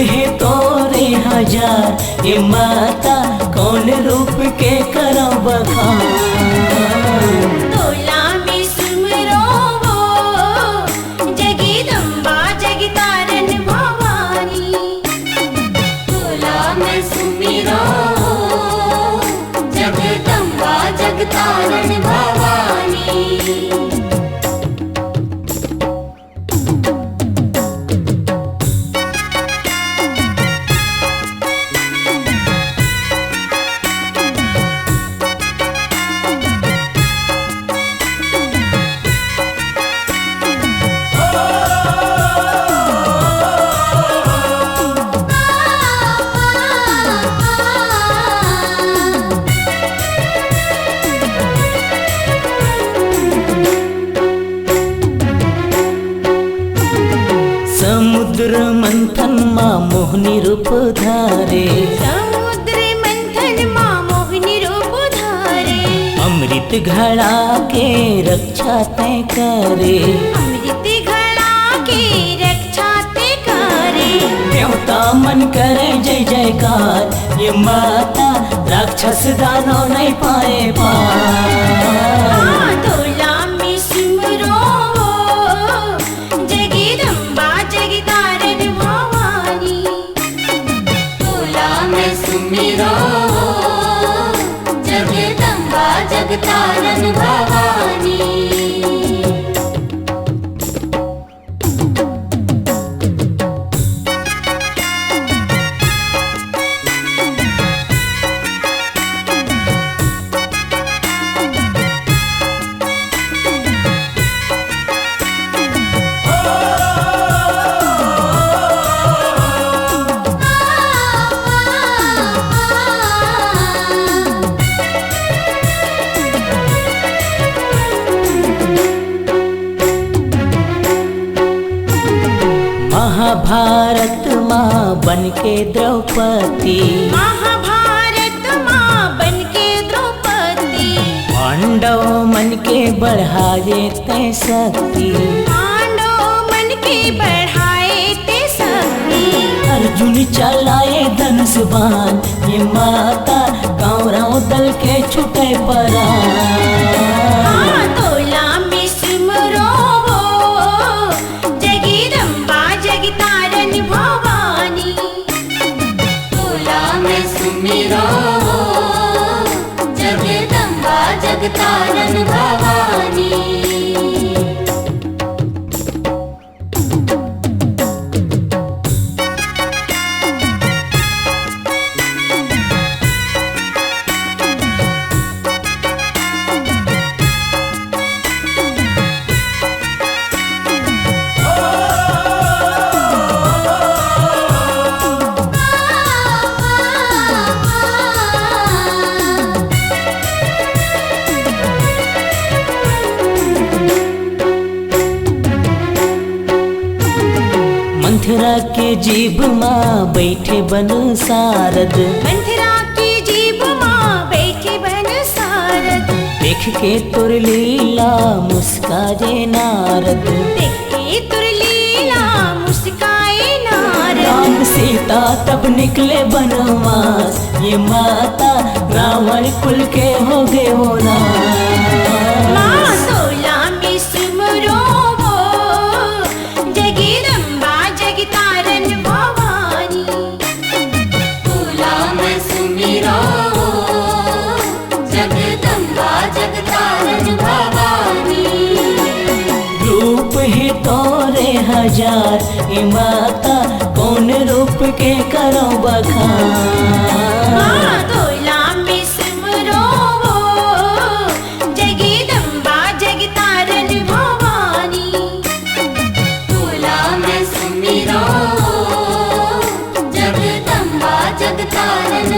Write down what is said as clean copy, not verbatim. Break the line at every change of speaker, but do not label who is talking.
है तोरे हजार ये माता कौन रूप के करो बखान।
तोला में सुमरो वो जगदम्बा जगतारण भवानी। तोला में सुमिरो जगदम्बा जगतारण भवानी।
समुद्र मंथन माँ मोहनी रूप धारे।
समुद्र मंथन माँ मोहिनी रूप धारे।
अमृत घड़ा के रक्षा तय करे।
अमृत घड़ा के रक्षा ते करे।
देवता मन करे जय जयकार ये माता राक्षस दानव नहीं पाए पार।
तोला में सुमरो जगदम्बा जगतारण भवानी। तोला में सुमिरो जगदम्बा जगतारण भवानी।
महाभारत माँ बन के द्रौपदी।
महाभारत माँ बन के द्रौपदी।
पांडव मन के बढ़ाए ते शक्ति।
पांडव मन के बढ़ाए ते शक्ति।
अर्जुन चलाए धनुष बाण ये माता कौरव दल के छुटे परान।
तोला में सुमरो जगदम्बा जगतारण भवानी। तोला में सुमिरो जगदम्बा जगतारण भवानी।
मंथरा के जीभ माँ बैठे बन सारद।
मंथरा की जीभ माँ बैठे बन सारद।
देख के तुर लीला मुस्काए नारद।
देख के तुर लीला मुस्काए नारद।
राम सीता तब निकले बनवास ये माता रावण कुल के हो गए वो नाश।
तोला में सुमरो जगदम्बा जगतारण भवानी। तोला में सुमिरो जगदम्बा जगतारण भवानी।
रूप है तोरे हजार ये माता कौन रूप के करो बखान।
तोला में सुमरो जगदम्बा जगतारण भवानी। तोला में सुमिरो जगदम्बा जगतारण